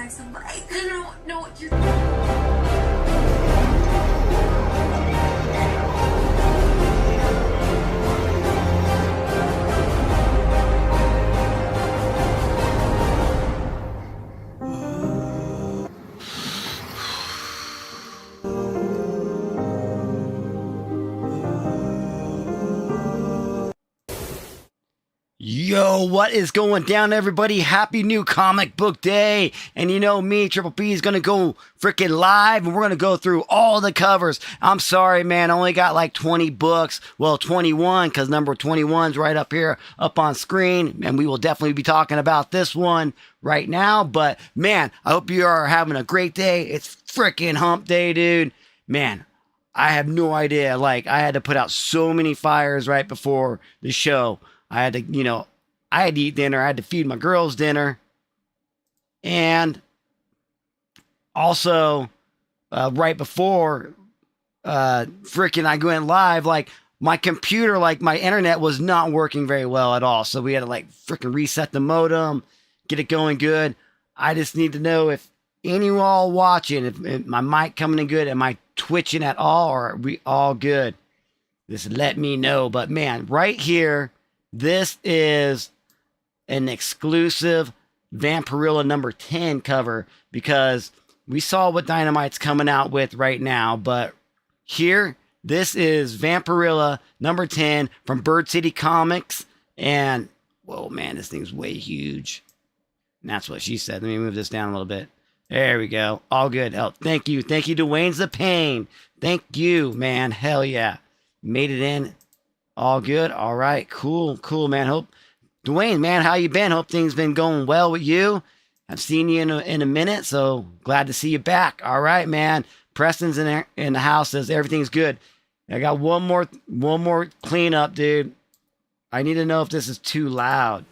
handsome, but no, you're... Yo, what is going down, everybody? Happy new comic book day. And you know me, Triple P is going to go freaking live, and we're going to go through all the covers. I'm sorry, man. I only got like 20 books. Well, 21, because number 21 is right up here, up on screen. And we will definitely be talking about this one right now. But, man, I hope you are having a great day. It's freaking hump day, dude. Man, I have no idea. Like, I had to put out so many fires right before the show. I had to, I had to eat dinner. I had to feed my girls dinner. And also, right before freaking I went live, like my computer, like my internet was not working very well at all. So we had to like freaking reset the modem, get it going good. I just need to know if any of y'all watching, if my mic coming in good, am I twitching at all, or are we all good? Just let me know. But man, right here, this is an exclusive Vampirella number 10 cover, because we saw what Dynamite's coming out with right now. But here, this is Vampirella number 10 from Bird City Comics. And, whoa, man, this thing's way huge. And that's what she said. Let me move this down a little bit. There we go. All good. Oh, thank you. Thank you, Dwayne's the Pain. Thank you, man. Hell yeah. Made it in. All good. All right. Cool, man. Hope, Dwayne, man, how you been? Hope things been going well with you. I've seen you in a minute, so glad to see you back. All right, man. Preston's in the house, says everything's good. I got one more cleanup, dude. I need to know if this is too loud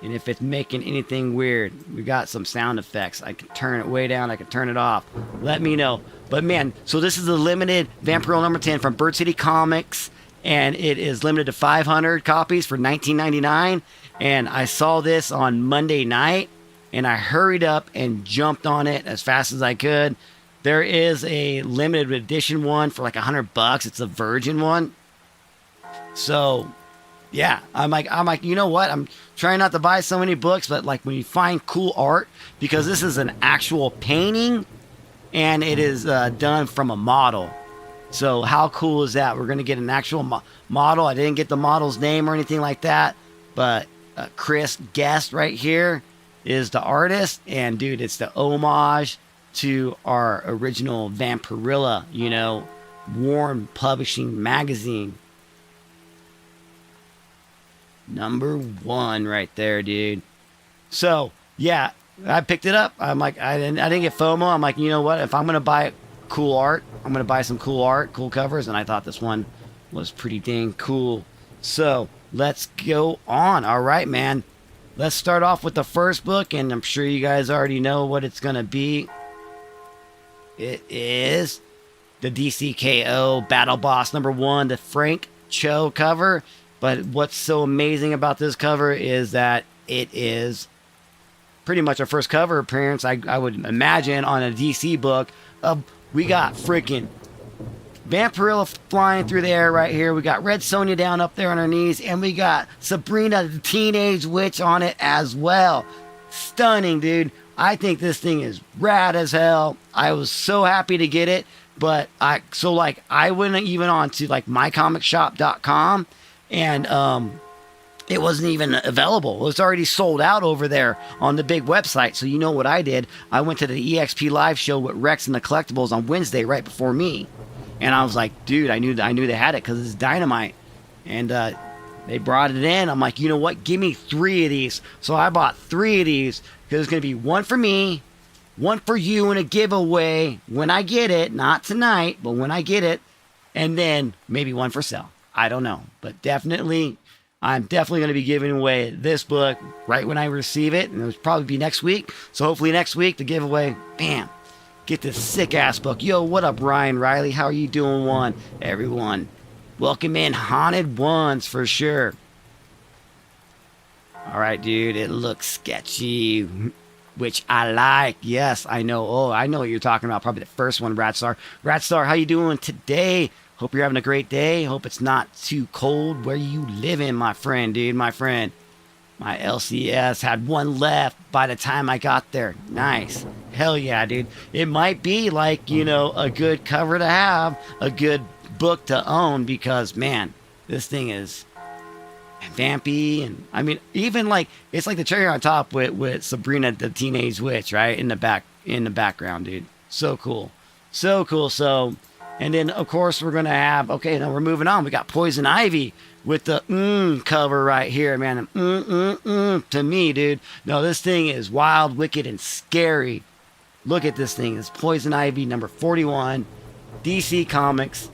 and if it's making anything weird. We got some sound effects. I can turn it way down. I can turn it off. Let me know. But man, so this is the limited Vampirella number 10 from Bird City Comics. And it is limited to 500 copies for $19.99. And I saw this on Monday night, and I hurried up and jumped on it as fast as I could. There is a limited edition one for like $100. It's a virgin one. So, yeah, I'm like, you know what? I'm trying not to buy so many books, but like when you find cool art, because this is an actual painting, and it is done from a model. So how cool is that? We're going to get an actual model. I didn't get the model's name or anything like that, but Chris Guest right here is the artist. And dude, it's the homage to our original Vampirella, Warren Publishing Magazine. Number 1 right there, dude. So yeah, I picked it up. I'm like, I didn't get FOMO. I'm like, you know what? If I'm going to buy cool art, I'm going to buy some cool art, cool covers, and I thought this one was pretty dang cool. So, let's go on. All right, man. Let's start off with the first book, and I'm sure you guys already know what it's going to be. It is the DCKO Battle Boss number 1, the Frank Cho cover. But what's so amazing about this cover is that it is pretty much our first cover appearance, I would imagine, on a DC book. We got freaking Vampirella flying through the air right here. We got Red Sonja down up there on her knees. And we got Sabrina the Teenage Witch on it as well. Stunning, dude. I think this thing is rad as hell. I was so happy to get it. But I went even on to like mycomicshop.com. And it wasn't even available. It was already sold out over there on the big website. So you know what I did? I went to the EXP live show with Rex and the Collectibles on Wednesday right before me. And I was like, dude, I knew they had it because it's Dynamite. And they brought it in. I'm like, you know what? Give me 3 of these. So I bought 3 of these because it's going to be one for me, one for you in a giveaway when I get it. Not tonight, but when I get it. And then maybe one for sale. I don't know. But I'm definitely going to be giving away this book right when I receive it. And it'll probably be next week. So hopefully next week, the giveaway, bam, get this sick-ass book. Yo, what up, Ryan Riley? How are you doing, everyone? Welcome in Haunted Ones for sure. All right, dude, it looks sketchy. which I like. Yes, I know. Oh, I know what you're talking about. Probably the first one, Radstar. Radstar, how you doing today? Hope you're having a great day. Hope it's not too cold where you live in, my friend, dude. My friend. My LCS had one left by the time I got there. Nice. Hell yeah, dude. It might be like, you know, a good cover to have, a good book to own, because, man, this thing is vampy. And I mean, even like, it's like the cherry on top with Sabrina the Teenage Witch, right? In the background, dude. So cool. So cool. So, and then, of course, we're going to have, okay, now we're moving on. We got Poison Ivy with the cover right here, man. To me, dude. No, this thing is wild, wicked, and scary. Look at this thing. It's Poison Ivy, number 41, DC Comics.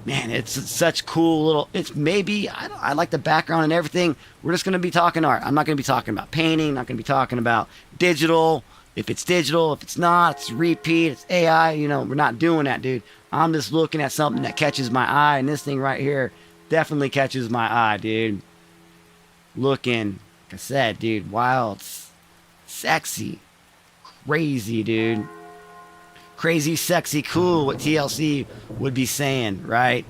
Man, it's such cool little, it's maybe, I like the background and everything. We're just going to be talking art. I'm not going to be talking about painting, not going to be talking about digital. If it's digital, if it's not, it's repeat, it's AI, you know, we're not doing that, dude. I'm just looking at something that catches my eye, and this thing right here definitely catches my eye, dude. Looking, like I said, dude, wild, sexy, crazy, dude. Crazy, sexy, cool, what TLC would be saying, right?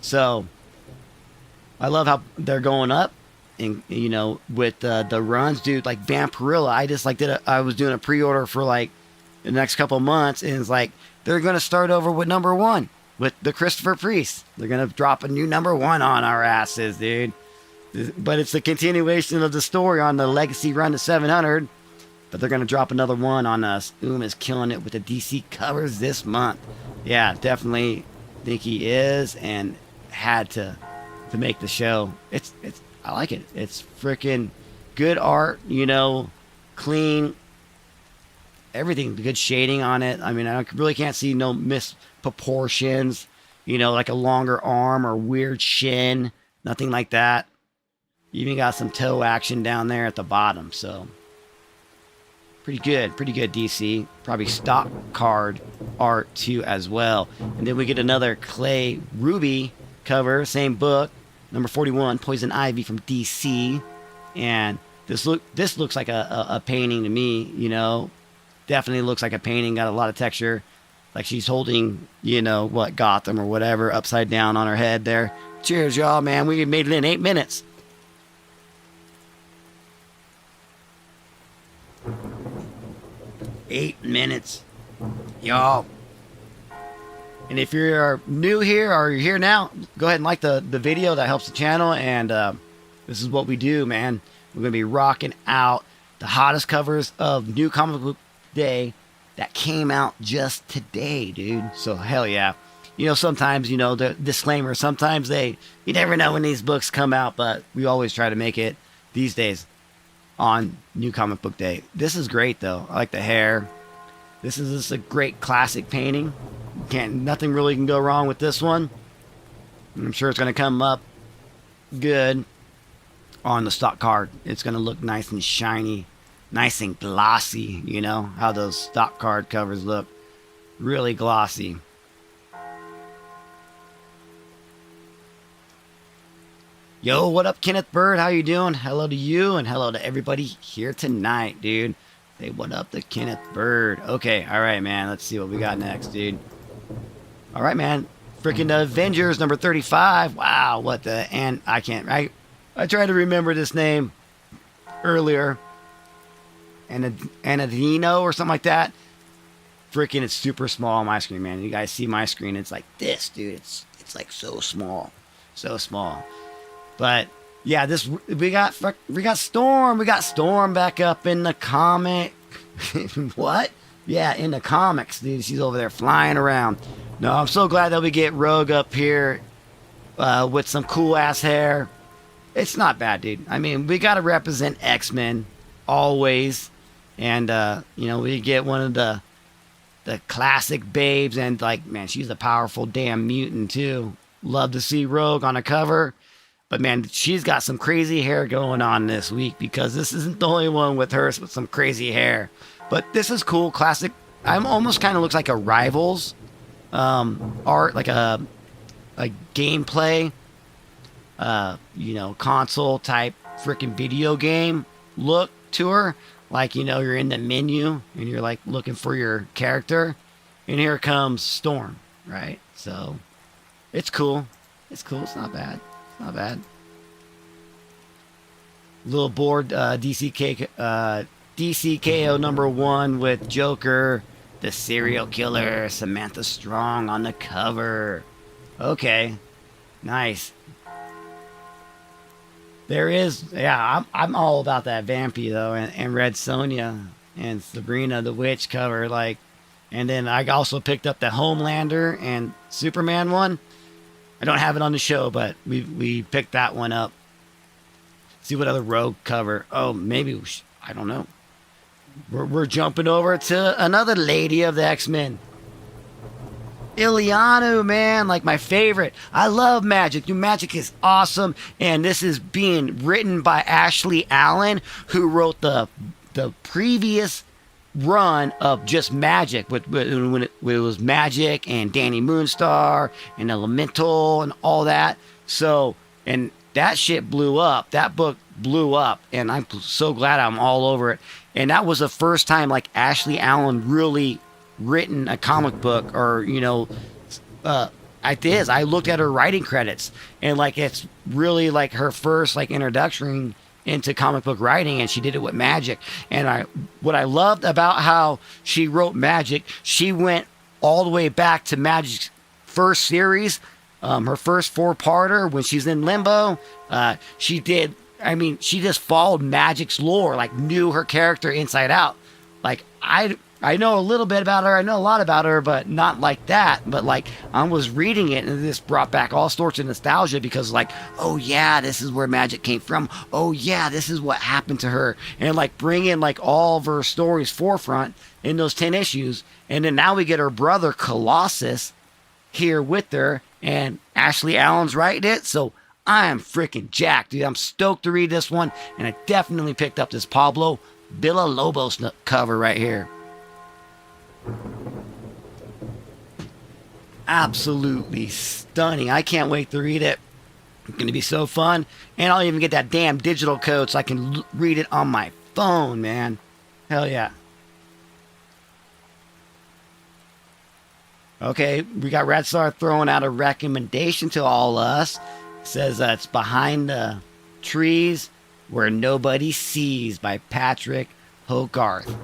So, I love how they're going up, and, you know, with the runs, dude, like Vampirella, I just like I was doing a pre-order for like the next couple months, and it's like, they're going to start over with number 1. With the Christopher Priest. They're going to drop a new number 1 on our asses, dude. But it's the continuation of the story on the Legacy run to 700. But they're going to drop another one on us. Is killing it with the DC covers this month. Yeah, definitely think he is, and had to make the show. It's I like it. It's freaking good art, you know, clean. Everything, good shading on it. I mean, I really can't see no misproportions, you know, like a longer arm or weird shin, nothing like that. Even got some toe action down there at the bottom, so pretty good DC. Probably stock card art too as well. And then we get another Clay Ruby cover, same book, number 41, Poison Ivy from DC, and this looks like a painting to me, you know. Definitely looks like a painting, got a lot of texture. Like she's holding, you know, what, Gotham or whatever, upside down on her head there. Cheers, y'all, man. We made it in 8 minutes. Eight minutes. Y'all. And if you're new here or you're here now, go ahead and like the video. That helps the channel. And this is what we do, man. We're going to be rocking out the hottest covers of New Comic Book Day that came out just today, dude. So hell yeah. You know, sometimes, you know, the disclaimer, sometimes you never know when these books come out, but we always try to make it these days on New Comic Book Day. This is great though. I like the hair. This is just a great classic painting. Nothing really can go wrong with this one. I'm sure it's going to come up good on the stock card. It's going to look nice and shiny. Nice and glossy, you know, how those stock card covers look. Really glossy. Yo, what up, Kenneth Bird? How you doing? Hello to you, and hello to everybody here tonight, dude. Say what up to Kenneth Bird. Okay, alright, man. Let's see what we got next, dude. Alright, man. Freaking Avengers number 35. Wow, what the... And I can't... I tried to remember this name earlier. Anadino or something like that. Freaking, it's super small on my screen, man. You guys see my screen? It's like this, dude. It's like so small, But yeah, we got Storm. We got Storm back up in the comic. What? Yeah, in the comics, dude. She's over there flying around. No, I'm so glad that we get Rogue up here with some cool ass hair. It's not bad, dude. I mean, we got to represent X-Men always. And, you know, we get one of the classic babes. And, like, man, she's a powerful damn mutant, too. Love to see Rogue on a cover. But, man, she's got some crazy hair going on this week. Because this isn't the only one with her with some crazy hair. But this is cool. Classic. I'm almost kind of looks like a Rivals art. Like a gameplay, you know, console type freaking video game look to her. like, you know, you're in the menu and you're like looking for your character, and here comes Storm, right? So it's cool. It's cool. It's not bad. It's not bad. Little board DCKO #1 with Joker, the serial killer, Samantha Strong on the cover. Okay, nice. There is, yeah, I'm all about that Vampy though, and Red Sonja and Sabrina the Witch cover, like, and then I also picked up the Homelander and Superman one. I don't have it on the show, but we picked that one up. See what other Rogue cover. Oh, maybe I don't know. We're jumping over to another lady of the X-Men. Ilianu, man, like my favorite. I love Magic. New Magic is awesome, and this is being written by Ashley Allen, who wrote the previous run of just Magic, when it was Magic and Danny Moonstar and Elemental and all that. So, and that shit blew up. That book blew up, and I'm so glad I'm all over it. And that was the first time like Ashley Allen really written a comic book, or, you know, I looked at her writing credits, and like it's really like her first like introduction into comic book writing, and she did it with Magic. And what I loved about how she wrote Magic, she went all the way back to Magic's first series, her first 4-parter when she's in Limbo. She just followed Magic's lore, like knew her character inside out. Like I know a little bit about her. I know a lot about her, but not like that. But like I was reading it, and this brought back all sorts of nostalgia, because like, oh yeah, this is where Magic came from. Oh yeah, this is what happened to her, and like bring in like all of her stories forefront in those 10 issues. And then now we get her brother Colossus here with her, and Ashley Allen's writing it. So I am freaking jacked, dude. I'm stoked to read this one, and I definitely picked up this Pablo Villalobos cover right here. Absolutely stunning. I can't wait to read it. It's going to be so fun. And I'll even get that damn digital code so I can read it on my phone, man. Hell yeah. Okay, we got Red Star throwing out a recommendation to all us. It says it's Behind the Trees Where Nobody Sees by Patrick Hogarth.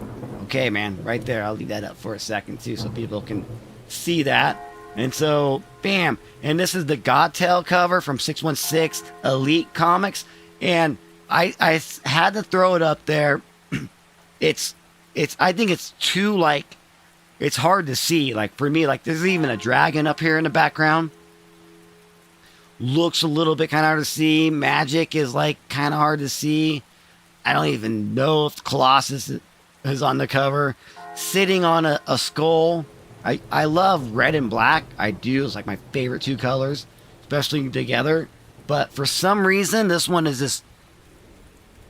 Okay, man, right there. I'll leave that up for a second too, so people can see that. And so, bam. And this is the Godtail cover from 616 Elite Comics. And I had to throw it up there. I think it's too, like, it's hard to see. Like, for me, like, there's even a dragon up here in the background. Looks a little bit kind of hard to see. Magic is, like, kind of hard to see. I don't even know if Colossus is on the cover. Sitting on a skull. I love red and black. I do. It's like my favorite two colors, especially together. But for some reason, this one is just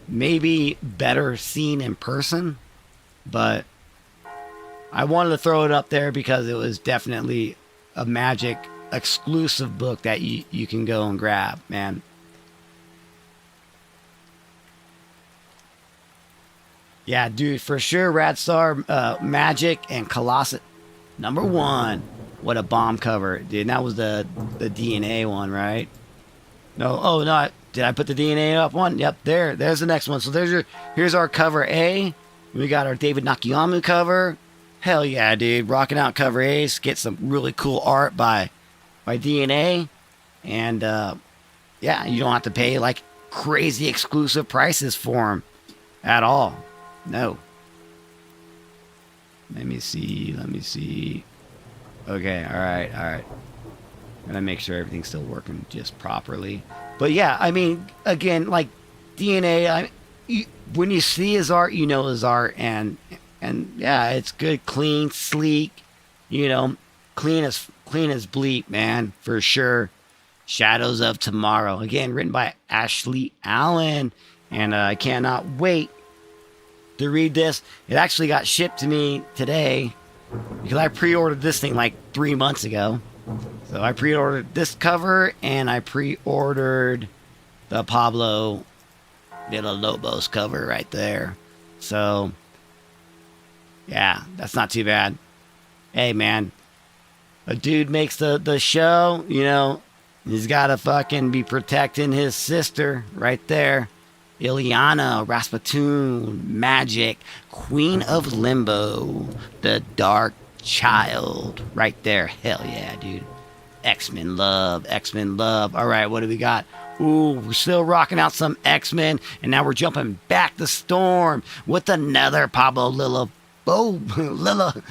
maybe better seen in person. But I wanted to throw it up there because it was definitely a Magic exclusive book that you can go and grab, man. Yeah, dude, for sure. Radstar, Magic, and Colossus #1. What a bomb cover, dude. And that was the DNA one, right? No, oh no, did I put the DNA up one? Yep, there's the next one. So here's our cover A. We got our David Nakayama cover. Hell yeah, dude, rocking out cover A's. Get some really cool art by DNA, and yeah, you don't have to pay like crazy exclusive prices for them at all. No. Let me see. Okay, all right. Gotta make sure everything's still working just properly. But yeah, I mean, again, like DNA, when you see his art, you know his art, and yeah, it's good, clean, sleek, you know, clean as bleep, man, for sure. Shadows of Tomorrow, again, written by Ashley Allen, and I cannot wait to read this. It actually got shipped to me today because I pre-ordered this thing like 3 months ago. So I pre-ordered this cover, and I pre-ordered the Pablo Villalobos cover right there. So, yeah, that's not too bad. Hey, man, a dude makes the show, you know, he's got to fucking be protecting his sister right there. Ilyana, Rasputin, Magic, Queen of Limbo, the Dark Child. Right there. Hell yeah, dude. X-Men love, X-Men love. All right, what do we got? Ooh, we're still rocking out some X-Men, and now we're jumping back to Storm with another Pablo Villalobos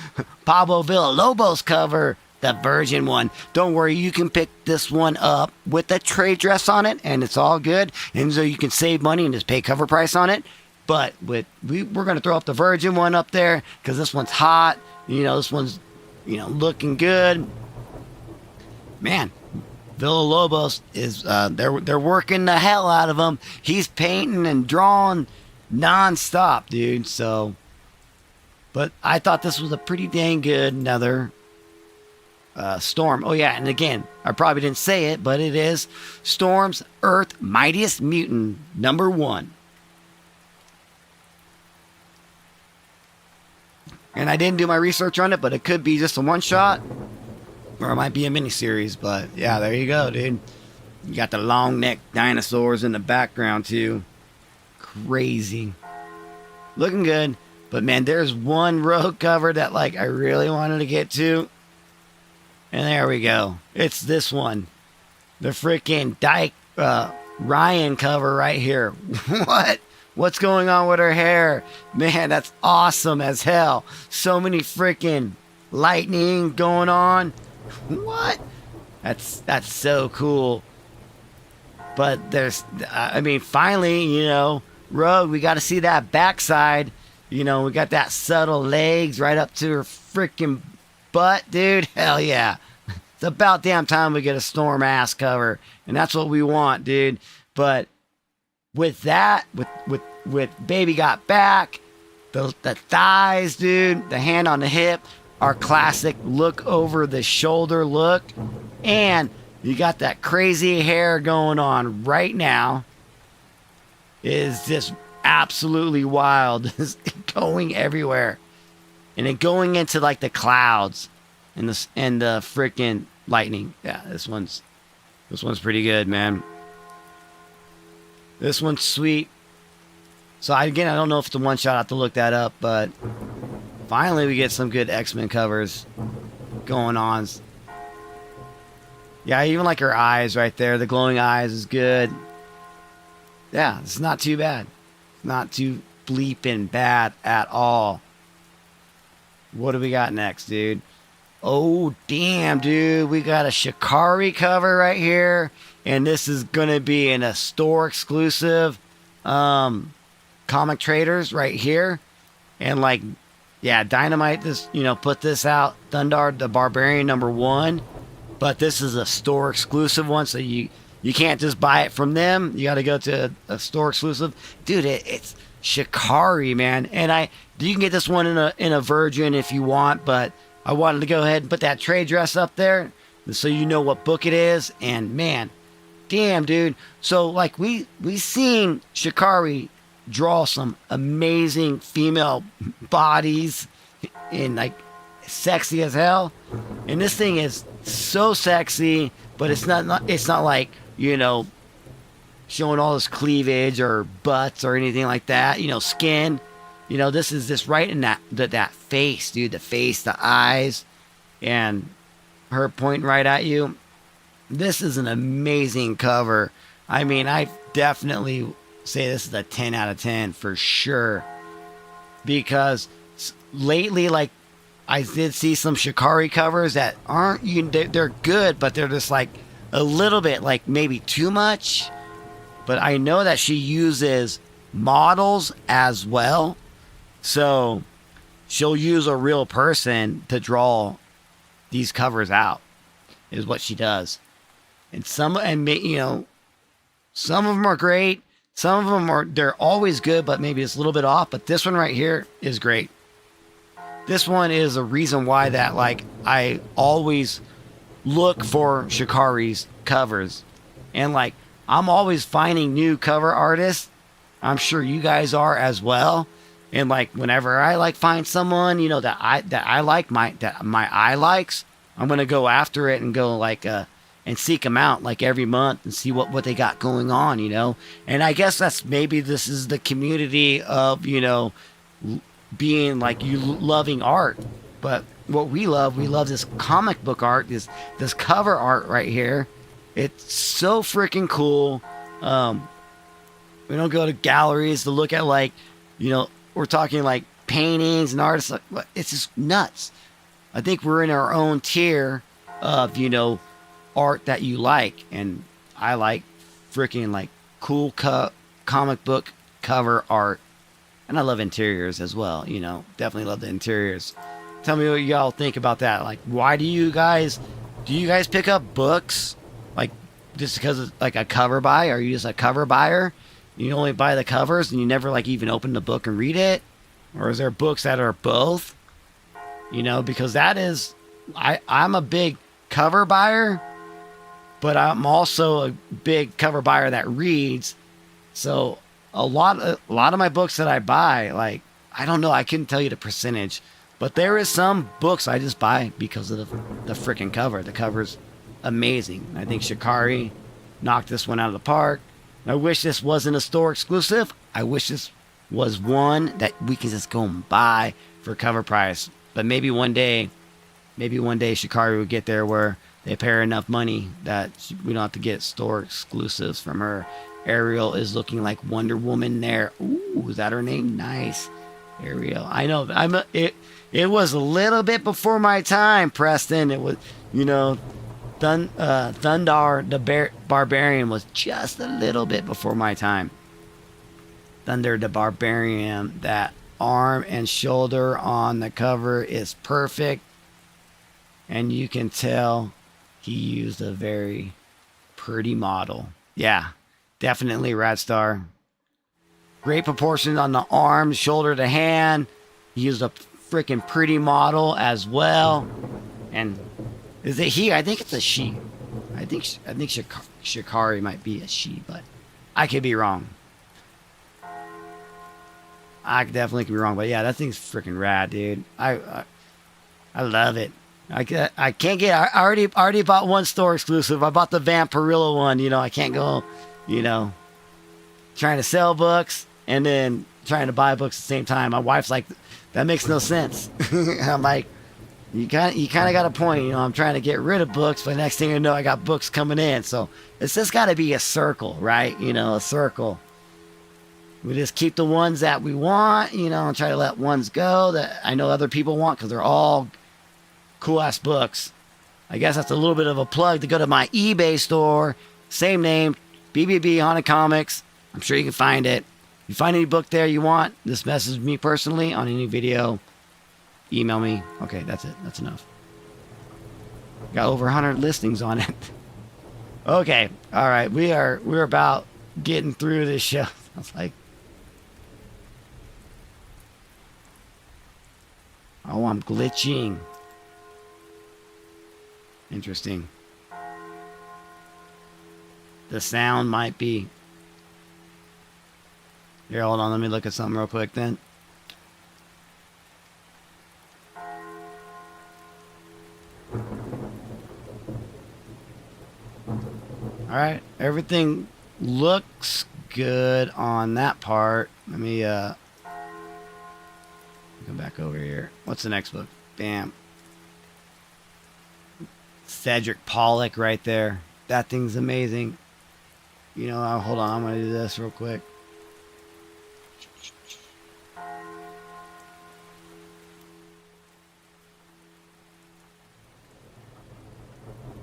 cover, the Virgin one. Don't worry, you can pick this one up with the trade dress on it, and it's all good. And so you can save money and just pay cover price on it. But we're going to throw up the Virgin one up there because this one's hot. You know, this one's, you know, looking good. Man, Villalobos is they're working the hell out of him. He's painting and drawing nonstop, dude. So, but I thought this was a pretty dang good another Storm. Oh yeah, and again, I probably didn't say it, but it is Storm's Earth Mightiest Mutant #1. And I didn't do my research on it, but it could be just a one shot. Or it might be a miniseries, but yeah, there you go, dude. You got the long neck dinosaurs in the background too. Crazy. Looking good. But man, there's one rogue cover that like I really wanted to get to. And there we go. It's this one. The freaking Ryan cover right here. What? What's going on with her hair? Man, that's awesome as hell. So many freaking lightning going on. What? That's so cool. But there's, I mean, finally, you know, Rogue, we got to see that backside. You know, we got that subtle legs right up to her freaking butt, dude. Hell yeah. It's about damn time we get a Storm ass cover. And that's what we want, dude. But with that, with Baby Got Back, the thighs, dude, the hand on the hip, our classic look over the shoulder look, and you got that crazy hair going on right now. Is just absolutely wild. It's going everywhere, and it going into like the clouds and the freaking lightning. Yeah, this one's pretty good, man. This one's sweet. So I don't know if it's a one shot. I have to look that up, but finally we get some good X-Men covers going on. Yeah, even like her eyes right there. The glowing eyes is good. Yeah, it's not too bad. Not too bleeping bad at all. What do we got next, dude? Oh, damn, dude. We got a Shikari cover right here. And this is going to be in a store exclusive Comic Traders right here. And like, yeah, Dynamite this, you know, put this out. Thundar the Barbarian #1. But this is a store exclusive one, so you can't just buy it from them. You got to go to a store exclusive. Dude, it's Shikari, man. And you can get this one in a Virgin if you want, but I wanted to go ahead and put that trade dress up there so you know what book it is. And man, damn, dude. So like we seen Shikari draw some amazing female bodies and like sexy as hell. And this thing is so sexy, but it's not like, you know, showing all this cleavage or butts or anything like that, you know, skin. You know, this is just right in that face, dude, the face, the eyes, and her pointing right at you. This is an amazing cover. I mean, I definitely say this is a 10 out of 10 for sure, because lately, like, I did see some Shikari covers that aren't, they're good, but they're just like a little bit like maybe too much. But I know that she uses models as well, so she'll use a real person to draw these covers out, is what she does. And some of them are great. Some of them they're always good, but maybe it's a little bit off. But this one right here is great. This one is a reason why that, like, I always look for Shikari's covers. And, like, I'm always finding new cover artists. I'm sure you guys are as well. And like whenever I like find someone, you know, that I like that my eye likes, I'm gonna go after it and go like and seek them out like every month and see what they got going on, you know. And I guess that's maybe this is the community of, you know, being like you loving art. But what we love this comic book art, this cover art right here. It's so freaking cool. We don't go to galleries to look at like, you know, we're talking like paintings and artists. It's just nuts. I think we're in our own tier of, you know, art that you like. And I like freaking like cool comic book cover art. And I love interiors as well, you know. Definitely love the interiors. Tell me what y'all think about that. Like, why do you guys pick up books? Like, just because it's like a cover buy? Are you just a cover buyer? You only buy the covers and you never like even open the book and read it? Or is there books that are both? You know, because that is, I'm a big cover buyer, but I'm also a big cover buyer that reads. So a lot of my books that I buy, like, I don't know, I couldn't tell you the percentage, but there is some books I just buy because of the freaking cover. The cover's amazing. I think Shikari knocked this one out of the park. I wish this wasn't a store exclusive. I wish this was one that we can just go and buy for cover price. But maybe one day Shikari will get there where they pay her enough money that we don't have to get store exclusives from her. Ariel is looking like Wonder Woman there. Ooh, is that her name? Nice. Ariel. I know. It was a little bit before my time, Preston. It was, you know, Thundar the Barbarian was just a little bit before my time. Thunder the Barbarian, that arm and shoulder on the cover is perfect. And you can tell he used a very pretty model. Yeah, definitely Radstar. Great proportions on the arm, shoulder to hand. He used a freaking pretty model as well. And is it he? I think it's a she. I think Shikari might be a she, but I could be wrong. I definitely could be wrong, but yeah, that thing's freaking rad, dude. I love it. I can't get. I already bought one store exclusive. I bought the Vampirella one. You know, I can't go, you know, trying to sell books and then trying to buy books at the same time. My wife's like, that makes no sense. I'm like, you kind of got a point. You know, I'm trying to get rid of books, but next thing you know, I got books coming in. So it's just got to be a circle, right? You know, a circle. We just keep the ones that we want, you know, and try to let ones go that I know other people want because they're all cool ass books. I guess that's a little bit of a plug to go to my eBay store. Same name, BBB Haunted Comics. I'm sure you can find it. If you find any book there you want, just message me personally on any video. Email me. Okay, that's it. That's enough. Got over 100 listings on it. Okay, all right. We're about getting through this show. I was like, oh, I'm glitching. Interesting. The sound might be. Here, hold on. Let me look at something real quick then. All right. Everything looks good on that part. Let me come back over here. What's the next book? Bam. Cedric Pollock right there. That thing's amazing. You know, hold on. I'm going to do this real quick.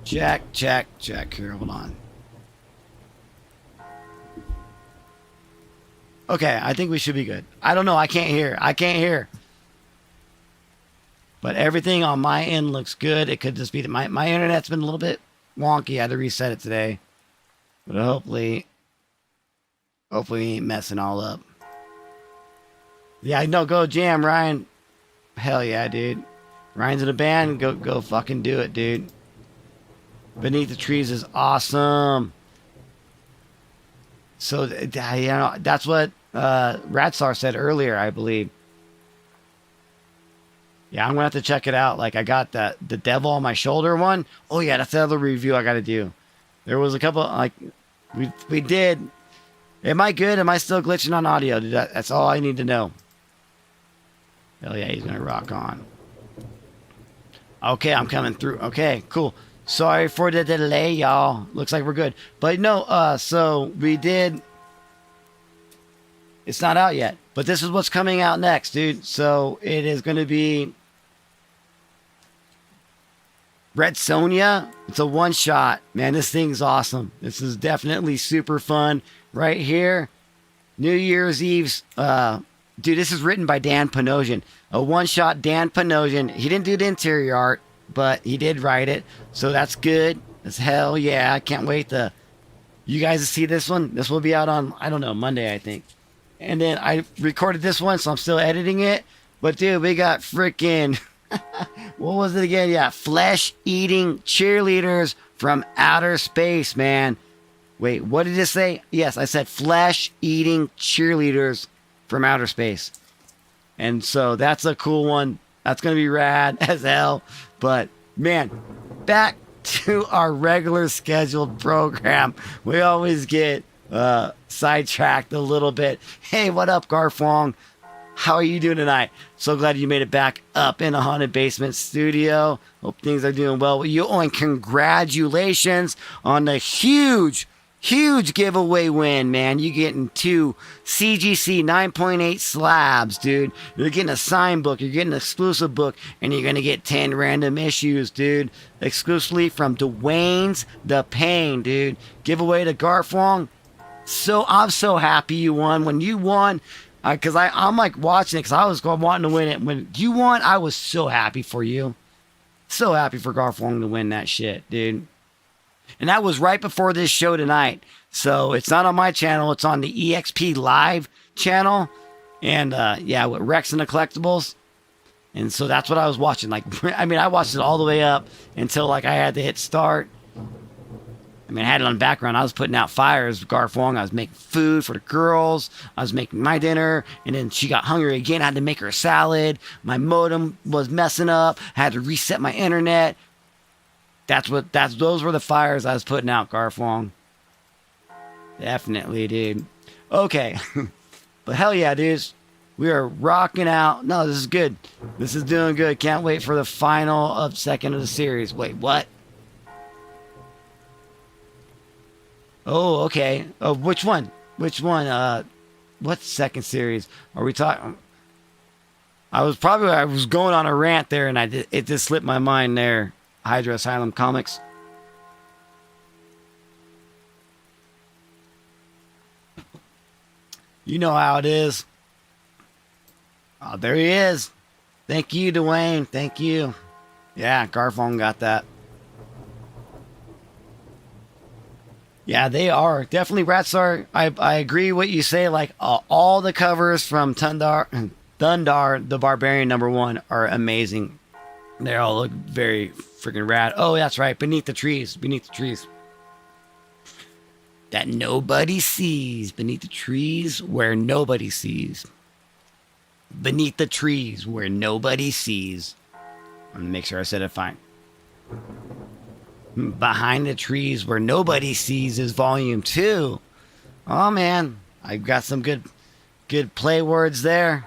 Check. Here, hold on. Okay, I think we should be good. I don't know. I can't hear. But everything on my end looks good. It could just be that my internet's been a little bit wonky. I had to reset it today. But hopefully we ain't messing all up. Yeah, no, go jam, Ryan. Hell yeah, dude. Ryan's in a band. Go fucking do it, dude. Beneath the Trees is awesome. So, you know, that's what Ratsar said earlier, I believe. Yeah, I'm gonna have to check it out. Like I got the devil on my shoulder one. Oh yeah, that's the other review I gotta do. There was a couple like we did. Am I good? Am I still glitching on audio? That's all I need to know. Hell yeah, he's gonna rock on. Okay, I'm coming through. Okay, cool. Sorry for the delay, y'all. Looks like we're good. But no, so we did. It's not out yet, but this is what's coming out next, dude. So it is going to be Red Sonja. It's a one shot. Man, this thing's awesome. This is definitely super fun right here. New Year's Eve's, dude, this is written by Dan Panosian. A one shot Dan Panosian. He didn't do the interior art, but he did write it. So that's good as hell. Yeah, I can't wait to you guys to see this one. This will be out on, I don't know, Monday, I think. And then I recorded this one, so I'm still editing it. But dude, we got freaking, what was it again? Yeah, flesh-eating cheerleaders from outer space, man. Wait, what did it say? Yes, I said flesh-eating cheerleaders from outer space. And so that's a cool one. That's going to be rad as hell. But man, back to our regular scheduled program. We always get sidetracked a little bit. Hey, what up, Garfwong? How are you doing tonight? So glad you made it back up in a haunted basement studio. Hope things are doing well with you. Oh, and congratulations on the huge giveaway win, man. You getting 2 CGC 9.8 slabs, dude. You're getting a signed book, you're getting an exclusive book, and you're gonna get 10 random issues, dude. Exclusively from Dwayne's The Pain, dude. Giveaway to Garfwong. So I'm so happy you won. When you won, because I'm like watching it because I was wanting to win it. When you won, I was so happy for you. So happy for Garfwong to win that shit, dude. And that was right before this show tonight. So it's not on my channel. It's on the EXP Live channel. And yeah, with Rex and the Collectibles. And so that's what I was watching. Like, I mean, I watched it all the way up until like I had to hit start. I mean, I had it on background. I was putting out fires with Garfwong. I was making food for the girls. I was making my dinner. And then she got hungry again. I had to make her a salad. My modem was messing up. I had to reset my internet. Those were the fires I was putting out, Garfwong. Definitely, dude. Okay. But hell yeah, dudes. We are rocking out. No, this is good. This is doing good. Can't wait for the final second of the series. Wait, what? Oh, okay. Oh, which one? Which one? What second series are we talking? I was going on a rant there, and it just slipped my mind there. Hydra Asylum Comics. You know how it is. Oh, there he is. Thank you, Dwayne. Thank you. Yeah, Garfwong got that. Yeah, they are. Definitely Ratsar. I agree what you say. Like, all the covers from Thundar, the Barbarian #1 are amazing. They all look very freaking rad. Oh, that's right. Beneath the trees. Beneath the trees. That nobody sees. Beneath the trees where nobody sees. Beneath the trees where nobody sees. I'm going to make sure I said it fine. Behind the trees where nobody sees is volume 2. Oh man, I've got some good play words there.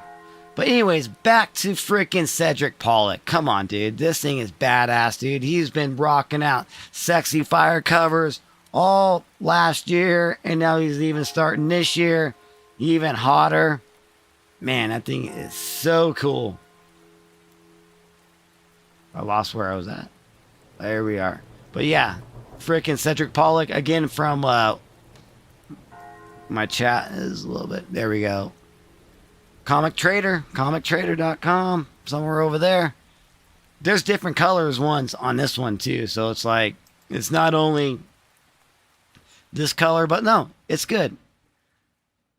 But anyways, back to freaking Cedric Pollock. Come on, dude. This thing is badass, dude. He's been rocking out sexy fire covers all last year, and now he's even starting this year. Even hotter. Man, that thing is so cool. I lost where I was at. There we are. But yeah, freaking Cedric Pollock again from my chat is a little bit. There we go. Comic Trader, comictrader.com, somewhere over there. There's different colors ones on this one too, so it's like it's not only this color, but no, it's good.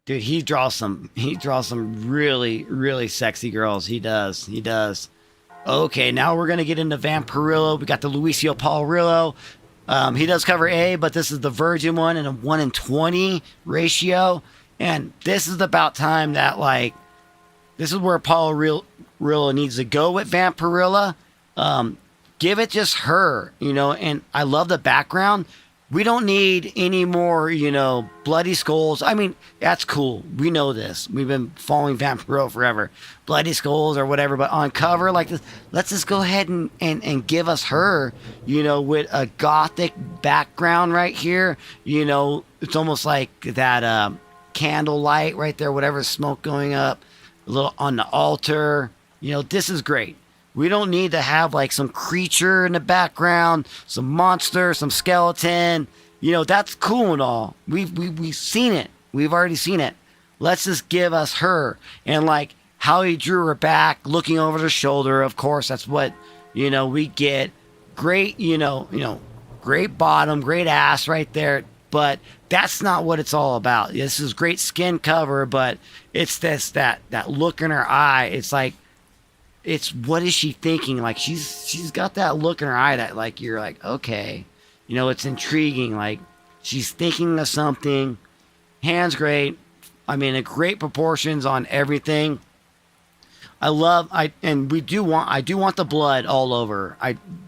Dude, he draws some really, really sexy girls. He does. Okay, now we're going to get into Vampirella. We got the Luisio Paurillo. He does cover A, but this is the Virgin one in a 1 in 20 ratio. And this is about time that, like, this is where Paul Rilla needs to go with Vampirella. Give it just her, you know, and I love the background. We don't need any more, you know, bloody skulls. I mean, that's cool. We know this. We've been following Vampirella forever. Bloody skulls or whatever, but on cover like this, let's just go ahead and give us her, you know, with a gothic background right here. You know, it's almost like that candlelight right there, whatever, smoke going up, a little on the altar. You know, this is great. We don't need to have like some creature in the background, some monster, some skeleton. You know, that's cool and all. We've seen it. We've already seen it. Let's just give us her. And like how he drew her back, looking over the shoulder. Of course, that's what, you know, we get. Great, you know, great bottom, great ass right there. But that's not what it's all about. This is great skin cover, but it's that look in her eye. It's like, it's what is she thinking? Like she's got that look in her eye that like you're like, okay, you know, it's intriguing. Like she's thinking of something. Hands great. I mean, a great proportions on everything. I do want the blood all over.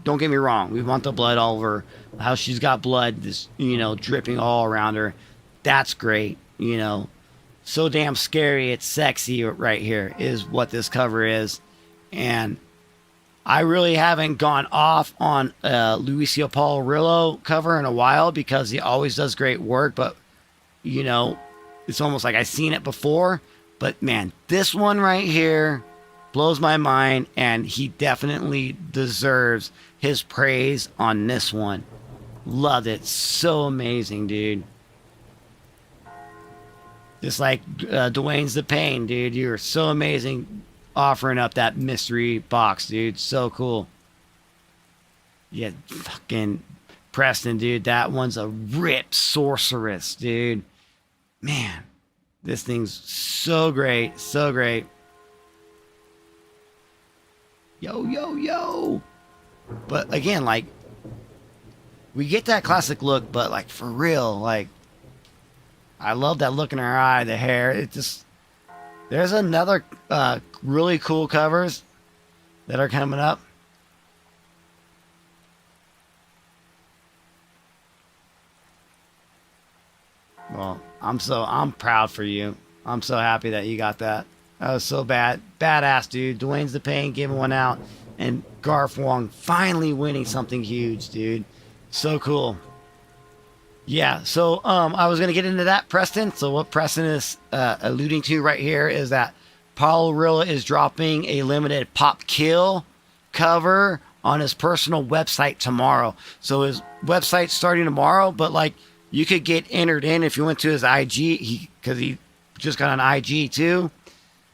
Don't get me wrong. We want the blood all over. How she's got blood, this, you know, dripping all around her. That's great. You know, so damn scary. It's sexy right here is what this cover is. And I really haven't gone off on Lucio Paolo cover in a while because he always does great work. But, you know, it's almost like I've seen it before. But, man, this one right here blows my mind. And he definitely deserves his praise on this one. Loved it. So amazing, dude. Just like Dwayne's the Pain, dude. You're so amazing. Offering up that mystery box, dude. So cool. Yeah, fucking Preston, dude. That one's a rip sorceress, dude. Man, this thing's so great. So great. Yo, yo, yo. But again, like, we get that classic look, but like, for real, like, I love that look in her eye, the hair. It just... There's another really cool covers that are coming up. Well, I'm proud for you. I'm so happy that you got that. That was so badass, dude. Dwayne's the Pain giving one out, and Garth Wong finally winning something huge, dude. So cool. Yeah, so I was going to get into that, Preston. So what Preston is alluding to right here is that Paolo Rilla is dropping a limited Pop Kill cover on his personal website tomorrow. So his website's starting tomorrow, but like you could get entered in if you went to his IG, because he just got an IG too.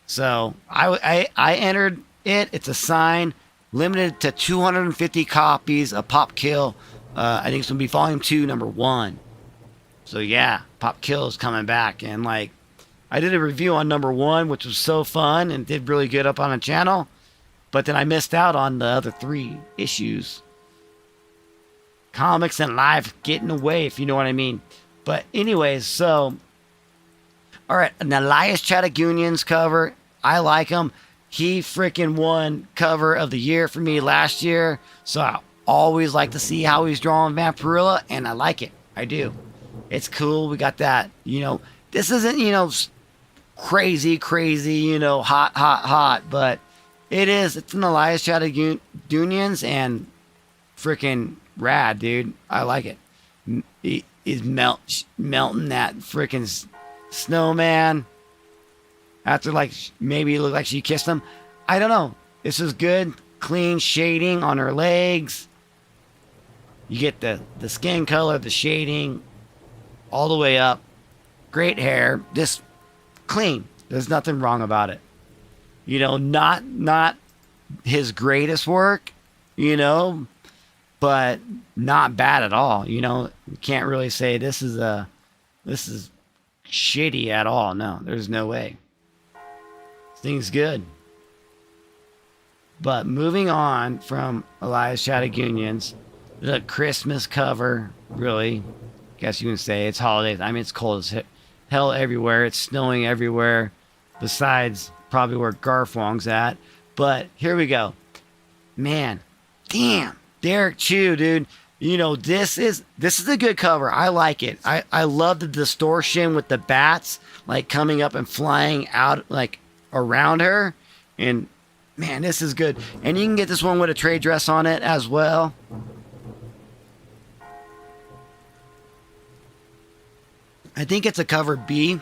So I entered it. It's a sign, limited to 250 copies of Pop Kill. I think it's going to be volume 2, number 1. So yeah, Pop Kill is coming back. And like, I did a review on number 1, which was so fun and did really good up on the channel. But then I missed out on the other 3 issues. Comics and live getting away, if you know what I mean. But anyways, so... Alright, an Elias Chattagunian's cover. I like him. He freaking won cover of the year for me last year. So I always like to see how he's drawing Vampirella, and I like it. I do. It's cool. We got that, you know, this isn't, you know, crazy, you know, hot, but it's an Elias Chattagunian's and freaking rad, dude. I like it. He's melting that freaking snowman after, like, maybe it looked like she kissed him. I don't know. This is good. Clean shading on her legs. You get the skin color, the shading, all the way up. Great hair. Just clean. There's nothing wrong about it. You know, not his greatest work, you know, but not bad at all. You know, you can't really say this is shitty at all. No, there's no way. This thing's good. But moving on from Elias Chattagunian's, the Christmas cover, really, guess you can say it's holidays. I mean, it's cold as hell everywhere. It's snowing everywhere, besides probably where Garfwong's at. But here we go. Man, damn, Derek Chu, dude. You know, this is a good cover. I like it. I love the distortion with the bats like coming up and flying out like around her. And man, this is good. And you can get this one with a trade dress on it as well. I think it's a cover B.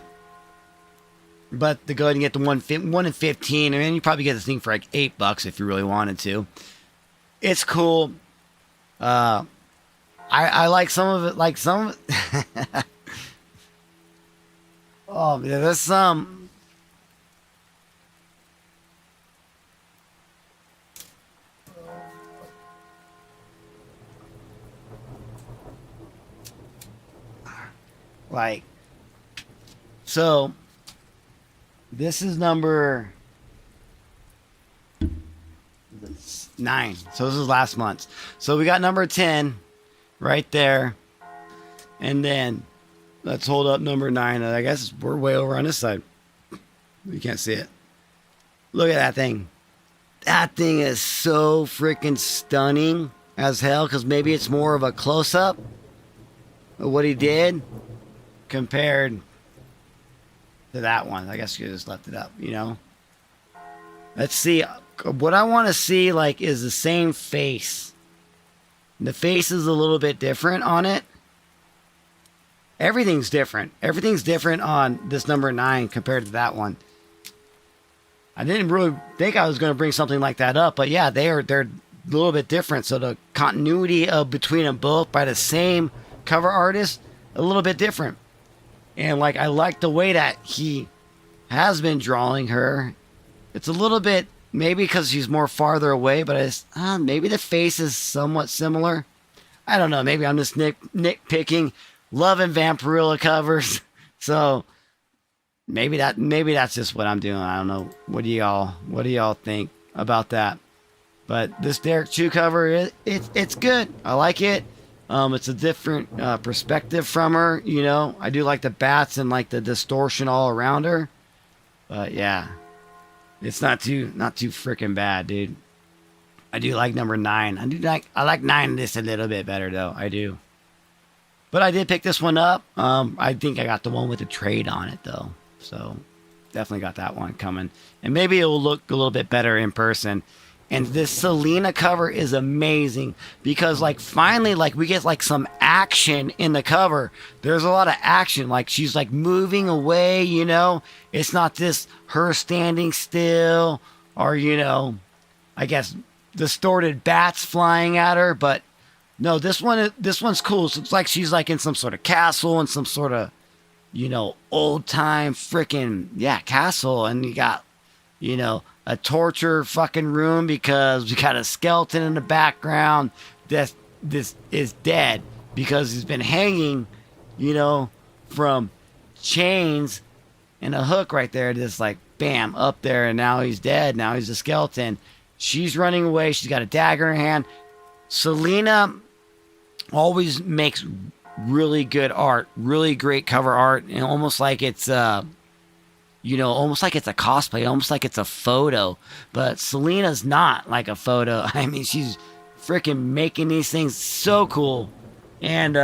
But to go ahead and get the 1 in 15, and then you probably get this thing for like $8 if you really wanted to. It's cool. I like some of it. Like some. Oh, yeah, there's some. Like, so. This is number 9. So this is last month's. So we got number 10 right there. And then let's hold up number 9. I guess we're way over on this side. You can't see it. Look at that thing. That thing is so freaking stunning as hell, because maybe it's more of a close-up of what he did compared to that one. I guess you just left it up, you know. Let's see. What I want to see like is the same face. The face is a little bit different on it. Everything's different. Everything's different on this number 9 compared to that one. I didn't really think I was going to bring something like that up, but yeah, they're a little bit different. So the continuity of between them both by the same cover artist, a little bit different. And like, I like the way that he has been drawing her. It's a little bit, maybe because she's more farther away, but it's, maybe the face is somewhat similar. I don't know. Maybe I'm just nitpicking. Loving Vampirella covers. So maybe that's just what I'm doing. I don't know. What do y'all think about that? But this Derek Chu cover, it's good. I like it. It's a different perspective from her, you know. I do like the bats and like the distortion all around her. But yeah, it's not too freaking bad, dude. I do like number 9. I like 9 this a little bit better though. I do. But I did pick this one up. I think I got the one with the trade on it though. So definitely got that one coming. And maybe it will look a little bit better in person. And this Selena cover is amazing because like finally like we get like some action in the cover. There's a lot of action. Like she's like moving away, you know. It's not just her standing still or, you know, I guess distorted bats flying at her. But no, this one's cool. So it's like she's like in some sort of castle and some sort of, you know, old time freaking castle. And you got, you know, a torture fucking room because we got a skeleton in the background that this is dead because he's been hanging, you know, from chains and a hook right there, just like bam up there, and now he's dead. Now he's a skeleton. She's running away. She's got a dagger in her hand. Selena always makes really good art, really great cover art, and almost like it's you know, almost like it's a cosplay, almost like it's a photo. But Selena's not like a photo. I mean, she's freaking making these things so cool. And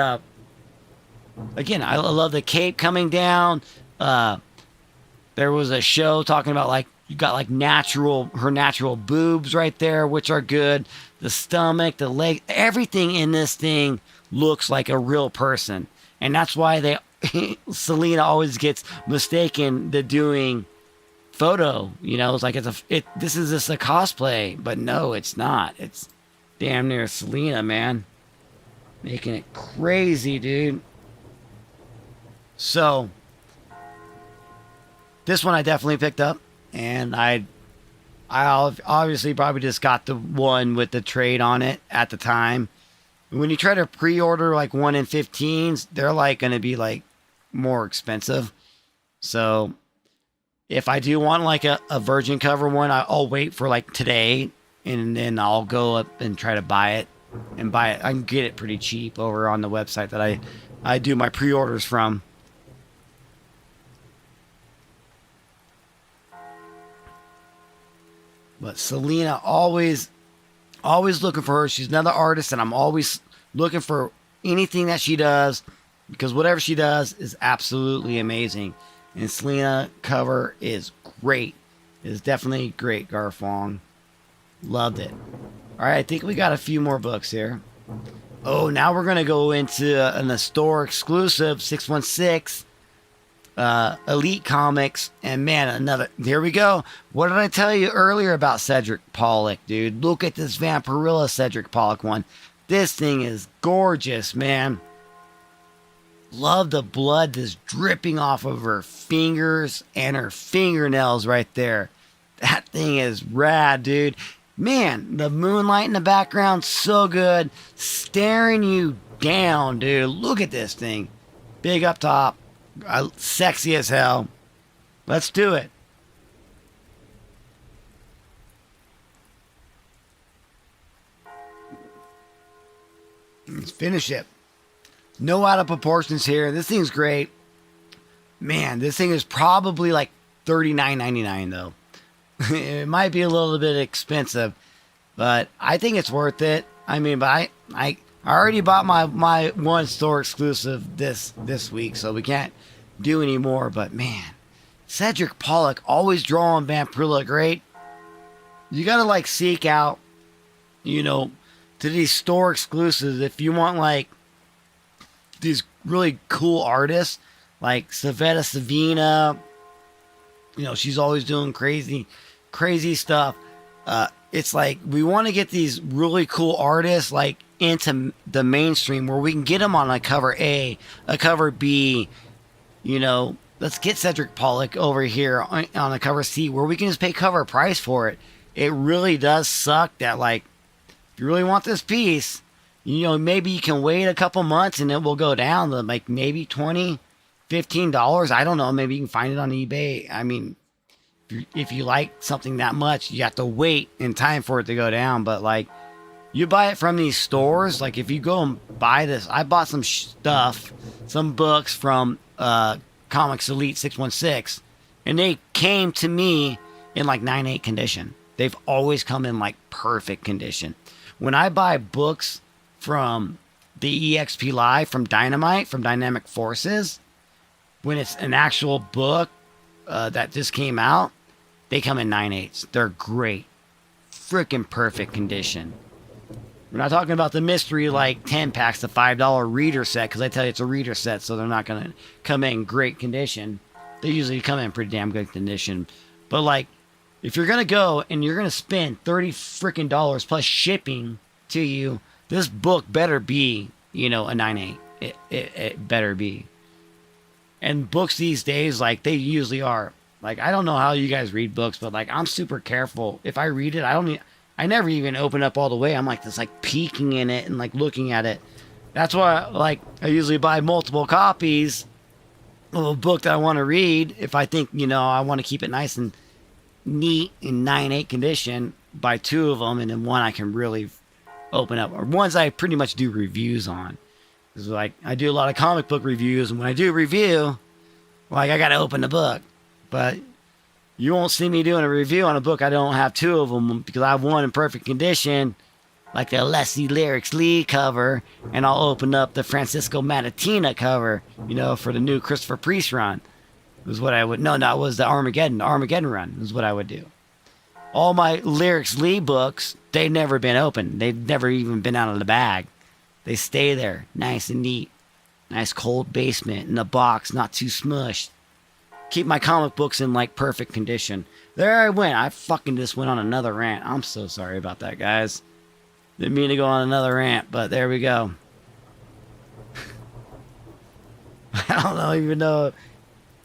again, I love the cape coming down. There was a show talking about like you got like her natural boobs right there, which are good. The stomach, the leg, everything in this thing looks like a real person. And that's why Selena always gets mistaken to doing photo, you know. It's like this is just a cosplay, but no, it's not. It's damn near Selena, man, making it crazy, dude. So this one I definitely picked up, and I obviously probably just got the one with the trade on it at the time. When you try to pre-order like 1 in 15s, they're like going to be like more expensive. So if I do want like a virgin cover one, I'll wait for like today, and then I'll go up and try to buy it. I can get it pretty cheap over on the website that I do my pre-orders from. But Selena, always looking for her. She's another artist, and I'm always looking for anything that she does, because whatever she does is absolutely amazing. And Selena cover is great. It's definitely great, Garfong. Loved it. All right, I think we got a few more books here. Oh, now we're going to go into a store exclusive, 616, Elite Comics. And man, here we go. What did I tell you earlier about Cedric Pollock, dude? Look at this Vampirella Cedric Pollock one. This thing is gorgeous, man. Love the blood that's dripping off of her fingers and her fingernails right there. That thing is rad, dude. Man, the moonlight in the background, so good. Staring you down, dude. Look at this thing. Big up top. Sexy as hell. Let's do it. Let's finish it. No out of proportions here. This thing's great. Man, this thing is probably like $39.99 though. It might be a little bit expensive, but I think it's worth it. I mean, but I already bought my one store exclusive this week, so we can't do any more. But man, Cedric Pollock always drawing Vampirella great. You gotta like seek out, to these store exclusives if you want like these really cool artists like Savetta Savina. She's always doing crazy stuff. It's like we want to get these really cool artists like into the mainstream where we can get them on a cover A, a cover B. Let's get Cedric Pollock over here on a cover C where we can just pay cover price for it. It really does suck that like if you really want this piece, maybe you can wait a couple months and it will go down to like maybe $20, $15. I don't know. Maybe you can find it on eBay. I mean, if you like something that much, you have to wait in time for it to go down. But like, you buy it from these stores. Like if you go and buy this, I bought some stuff, some books from Comics Elite 616, and they came to me in like 9/8 condition. They've always come in like perfect condition. When I buy books from the EXP Live, from Dynamite, from Dynamic Forces, when it's an actual book that just came out, they come in 9/8. They're great. Freaking perfect condition. We're not talking about the mystery like 10 packs, the $5 reader set, because I tell you it's a reader set, so they're not going to come in great condition. They usually come in pretty damn good condition. But like, if you're going to go and you're going to spend $30 freaking dollars plus shipping to you, this book better be, a 9/8. It better be. And books these days, like, they usually are. Like, I don't know how you guys read books, but like, I'm super careful. If I read it, I never even open up all the way. I'm like just like peeking in it and like looking at it. That's why like I usually buy multiple copies of a book that I want to read. If I think, I want to keep it nice and neat in 9/8 condition, buy 2 of them, and then one I can really open up. Or ones I pretty much do reviews on. Because like I do a lot of comic book reviews, and when I do review, like I gotta open the book. But you won't see me doing a review on a book I don't have 2 of them, because I have one in perfect condition, like the Leslie Lyrics Lee cover, and I'll open up the Francisco Matatina cover, for the new Christopher Priest run. Was what I would. No, it was the Armageddon run is what I would do. All my Lyrics Lee books, they've never been opened. They've never even been out of the bag. They stay there, nice and neat. Nice cold basement in the box, not too smushed. Keep my comic books in like perfect condition. There I went. I fucking just went on another rant. I'm so sorry about that, guys. Didn't mean to go on another rant, but there we go. I don't even know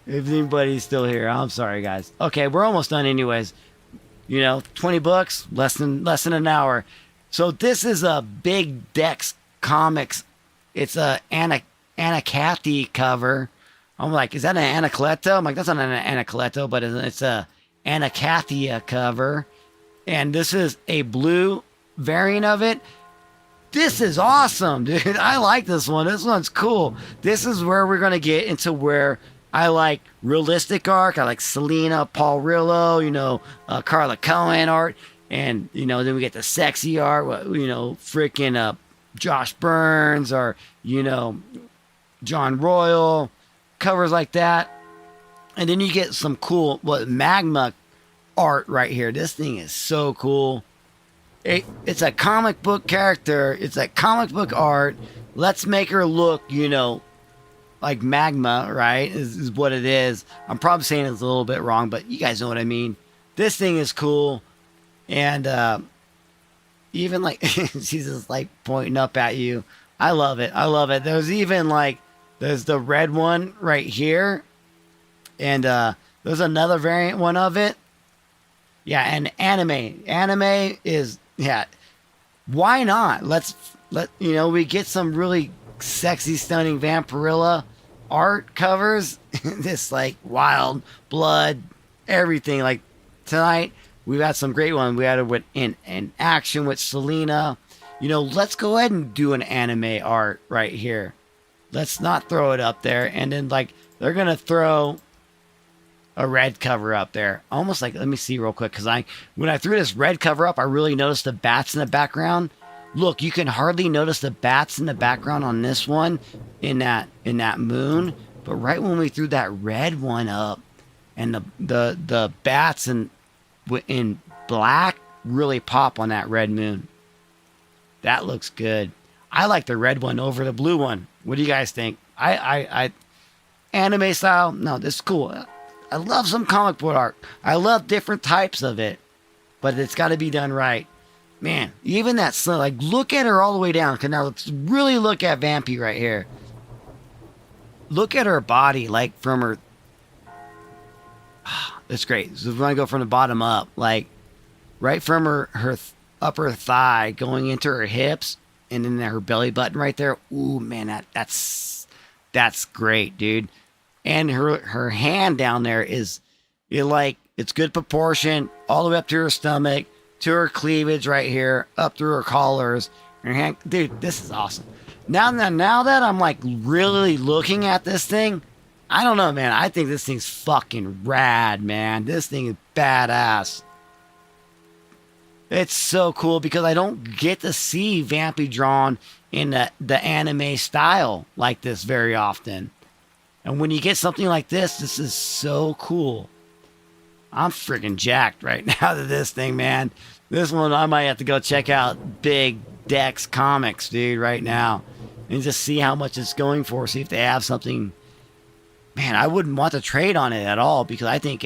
if anybody's still here. I'm sorry, guys. Okay, we're almost done anyways. 20 books, less than an hour. So this is a Big Dex Comics. It's a Anacathy cover. I'm like, is that an Anacleto? I'm like, that's not an Anacleto, but it's a Anacathia cover. And this is a blue variant of it. This is awesome, dude. I like this one. This one's cool. This is where we're going to get into where I like realistic art. I like Selena, Paul Rillo, Carla Cohen art. And, then we get the sexy art, freaking Josh Burns or, John Royal, covers like that. And then you get some cool, magma art right here. This thing is so cool. It's a comic book character. It's like comic book art. Let's make her look, like magma, right? Is what it is. I'm probably saying it's a little bit wrong, but you guys know what I mean. This thing is cool. And even like, she's just like pointing up at you. I love it. I love it. There's even like, there's the red one right here. And there's another variant one of it. Yeah, and anime. Anime is, yeah. Why not? We get some really sexy, stunning Vampirella art covers. This like wild blood, everything. Like tonight, we've had some great ones. We had it in action with Selena. Let's go ahead and do an anime art right here. Let's not throw it up there. And then like they're gonna throw a red cover up there. Almost like, let me see real quick, because when I threw this red cover up, I really noticed the bats in the background. Look, you can hardly notice the bats in the background on this one in that moon. But right when we threw that red one up, and the bats in black really pop on that red moon. That looks good. I like the red one over the blue one. What do you guys think? I anime style. No, this is cool. I love some comic book art. I love different types of it, but it's got to be done right. Man, even that, like, look at her all the way down. Cause now let's really look at Vampy right here. Look at her body, like from her. It's great. So if we want to go from the bottom up, like right from her upper thigh going into her hips and then her belly button right there. Ooh, man, that's great, dude. And her hand down there it's good proportion all the way up to her stomach, to her cleavage right here, up through her collars. Her hand, dude, this is awesome. Now that I'm like really looking at this thing, I don't know, man. I think this thing's fucking rad, man. This thing is badass. It's so cool because I don't get to see Vampy drawn in the anime style like this very often. And when you get something like this is so cool. I'm freaking jacked right now to this thing, man. This one, I might have to go check out Big Dex Comics, dude, right now. And just see how much it's going for. See if they have something. Man, I wouldn't want to trade on it at all because I think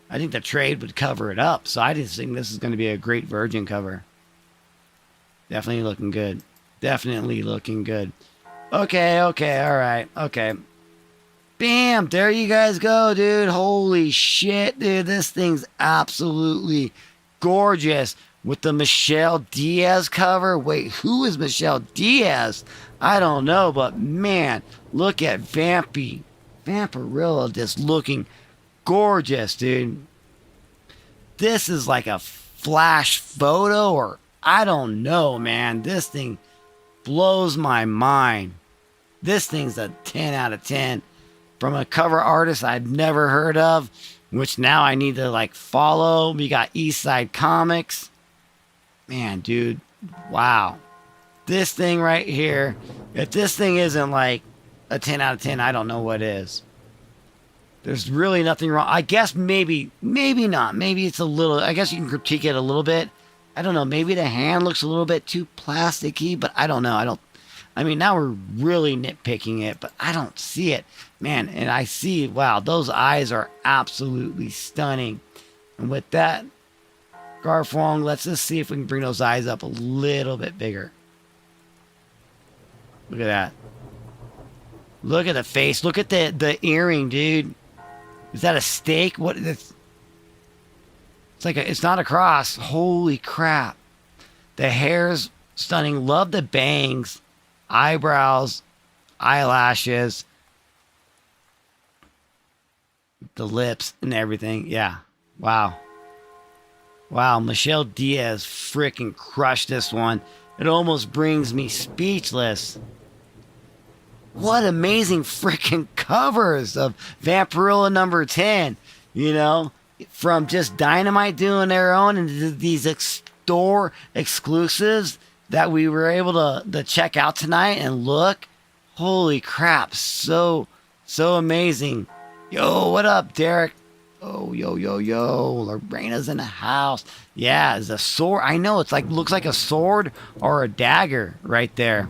the trade would cover it up. So I just think this is going to be a great Virgin cover. Definitely looking good. Definitely looking good. Okay, all right, okay. Bam, there you guys go, dude. Holy shit, dude. This thing's absolutely gorgeous with the Michelle Diaz cover. Wait, who is Michelle Diaz? I don't know, but man, look at Vampirella just looking gorgeous, dude. This is like a flash photo, or I don't know, man. This thing blows my mind. This thing's a 10 out of 10 from a cover artist I'd never heard of, which now I need to like follow. We got Eastside Comics. Man, dude, wow. This thing right here, if this thing isn't like a 10 out of 10, I don't know what is. There's really nothing wrong. I guess maybe not. Maybe it's a little, I guess you can critique it a little bit. I don't know. Maybe the hand looks a little bit too plasticky, but I don't know. I mean, now we're really nitpicking it, but I don't see it. Man, and I see, wow, those eyes are absolutely stunning. And with that, Garfwong, let's just see if we can bring those eyes up a little bit bigger. Look at that. Look at the face. Look at the earring, dude. Is that a stake? What is it? It's not a cross. Holy crap. The hair's stunning. Love the bangs, eyebrows, eyelashes, the lips and everything. Yeah. Wow. Wow. Michelle Diaz freaking crushed this one. It almost brings me speechless. what amazing freaking covers of Vampirella number 10, you know, from just Dynamite doing their own and these store exclusives that we were able to check out tonight and look. Holy crap, so amazing. Yo, what up, Derek? Oh, yo. Lorena's in the house. Yeah, it's a sword. I know, it's like, looks like a sword or a dagger right there.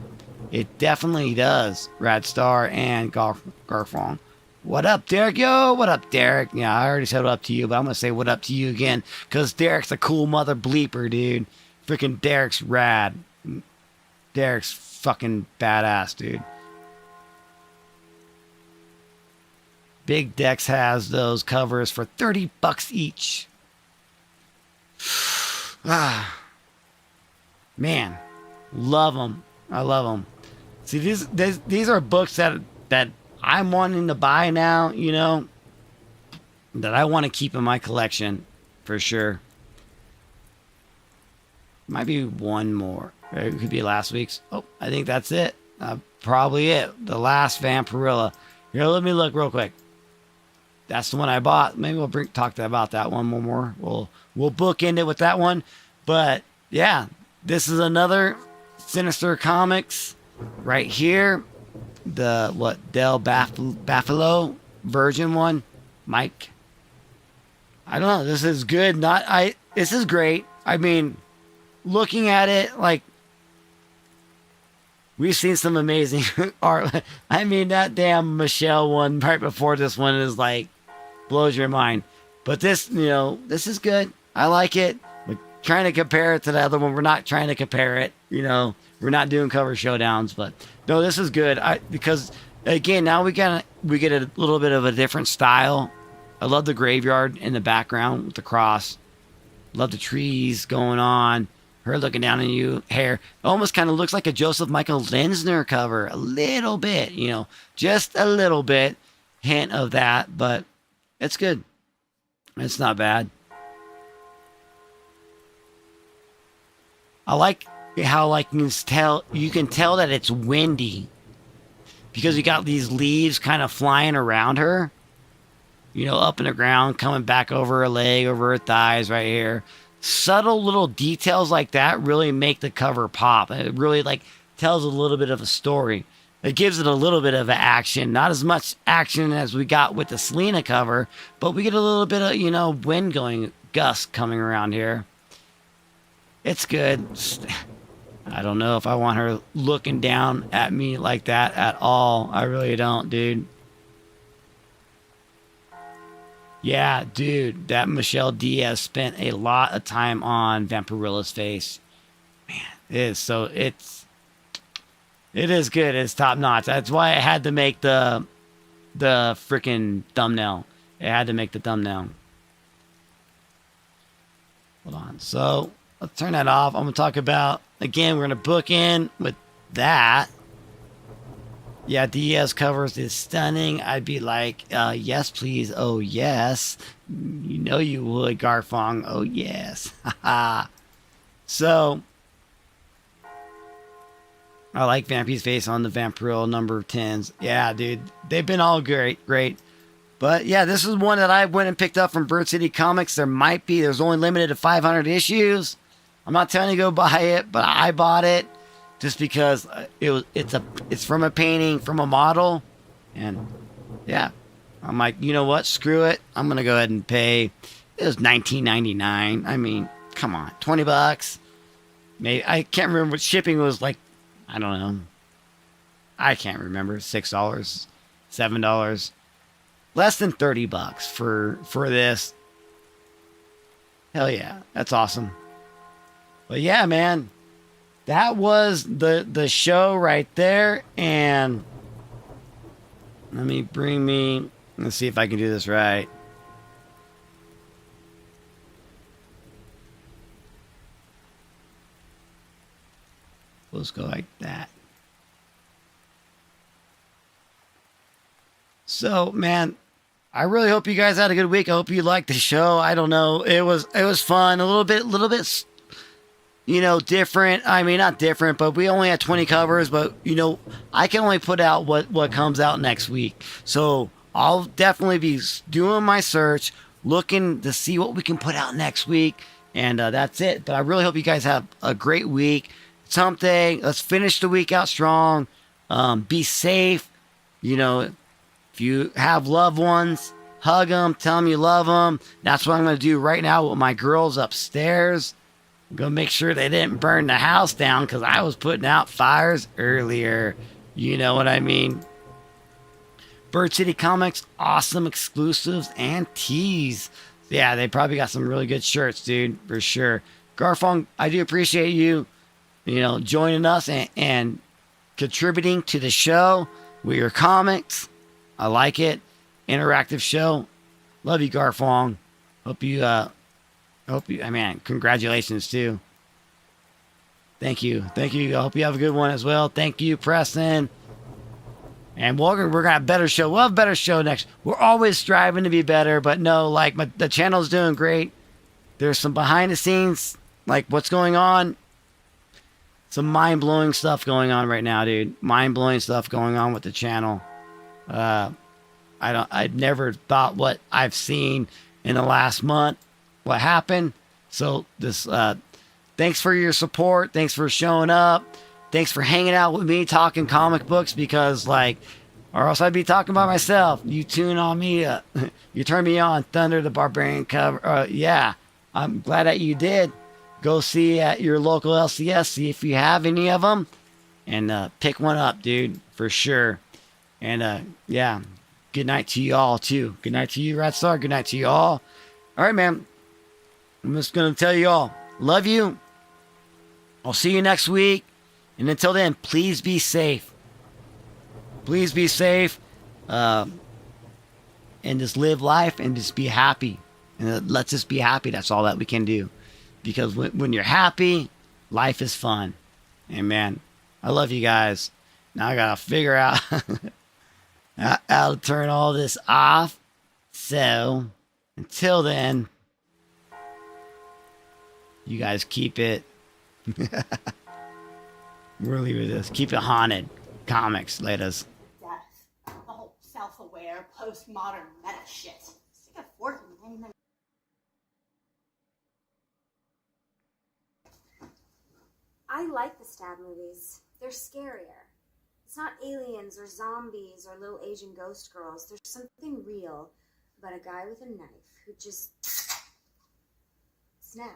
It definitely does. Rad Star and Garfong. What up, Derek? Yo, what up, Derek? Yeah, I already said what up to you, but I'm going to say what up to you again, because Derek's a cool mother bleeper, dude. Freaking Derek's rad. Derek's fucking badass, dude. Big Dex has those covers for $30 each. Man, love them. I love them. See, these are books that I'm wanting to buy now, you know, that I want to keep in my collection for sure. Might be one more. It could be last week's. Oh, I think that's it. Probably it. The last Vampirella. Here, let me look real quick. That's the one I bought. Maybe we'll talk about that one more. We'll bookend it with that one. But yeah, this is another Sinister Comics right here. The Del Buffalo version one. Mike. I don't know. This is good. This is great. I mean, looking at it, like, we've seen some amazing art. I mean, that damn Michelle one right before this one is like, blows your mind. But this, you know, this is good. I like it. We're trying to compare it to the other one. We're not trying to compare it. You know, we're not doing cover showdowns. But no, this is good. Because again, now we get a little bit of a different style. I love the graveyard in the background with the cross. Love the trees going on. Her looking down on you, hair. It almost kind of looks like a Joseph Michael Lenzner cover. A little bit, you know, just a little bit. Hint of that, but it's good. It's not bad. I like how, like, you can tell that it's windy because you got these leaves kind of flying around her, you know, up in the ground, coming back over her leg, over her thighs right here. Subtle little details like that really make the cover pop. It really, like, tells a little bit of a story. It gives it a little bit of action. Not as much action as we got with the Selena cover, but we get a little bit of, you know, wind going, gust coming around here. It's good. I don't know if I want her looking down at me like that at all. I really don't, dude. Yeah, dude, that Michelle Diaz spent a lot of time on Vampirella's face. Man, it is good. It's top notch. That's why I had to make the freaking thumbnail. It had to make the thumbnail. Hold on. So let's turn that off. I'm gonna talk about, again, we're gonna book in with that. Yeah, Diaz covers is stunning. I'd be like, yes, please. Oh, yes. You know you would, Garfong. Oh, yes. So, I like Vampy's face on the Vampirella number 10s. Yeah, dude. They've been all great. But, yeah, this is one that I went and picked up from Bird City Comics. There's only limited to 500 issues. I'm not telling you to go buy it, but I bought it. Just because it's from a painting, from a model, and yeah, I'm like, you know what? Screw it. I'm gonna go ahead and pay. It was $19.99. I mean, come on, $20. Maybe I can't remember what shipping was like. I don't know. I can't remember. $6, $7, less than $30 for this. Hell yeah, that's awesome. But yeah, man. That was the show right there, and let's see if I can do this right. Let's go like that. So, man, I really hope you guys had a good week. I hope you liked the show. I don't know. It was fun. A little bit different. I mean, not different, but we only had 20 covers, but I can only put out what comes out next week. So I'll definitely be doing my search, looking to see what we can put out next week. And that's it. But I really hope you guys have a great week. Let's finish the week out strong. Be safe. If you have loved ones, hug them, tell them you love them. That's what I'm going to do right now with my girls upstairs. I'm going to make sure they didn't burn the house down because I was putting out fires earlier. You know what I mean? Bird City Comics, awesome exclusives and tees. Yeah, they probably got some really good shirts, dude, for sure. Garfong, I do appreciate you, joining us and contributing to the show with your comics. I like it. Interactive show. Love you, Garfong. Congratulations too. Thank you. I hope you have a good one as well. Thank you, Preston. And we're gonna have a better show. We'll have a better show next. We're always striving to be better, but no, the channel's doing great. There's some behind the scenes, what's going on. Some mind-blowing stuff going on right now, dude. Mind-blowing stuff going on with the channel. I'd never thought what I've seen in the last month, what happened. So thanks for your support. Thanks for showing up. Thanks for hanging out with me talking comic books because or else I'd be talking by myself. You tune on me. You turn me on. Thunder the Barbarian cover. Yeah, I'm glad that you did. Go see at your local LCS. See if you have any of them. And pick one up, dude, for sure. And yeah, good night to you all, too. Good night to you, Ratstar. Good night to you all. All right, man. I'm just going to tell you all, love you. I'll see you next week. And until then, please be safe. Please be safe. And just live life and just be happy. And let's just be happy. That's all that we can do. Because when you're happy, life is fun. And man, I love you guys. Now I got to figure out how to turn all this off. So, until then, you guys keep it. We'll leave it this. Keep it haunted. Comics, laters. Death. The whole self-aware, postmodern meta shit. Stick a fork in them. I like the stab movies. They're scarier. It's not aliens or zombies or little Asian ghost girls. There's something real about a guy with a knife who just snaps.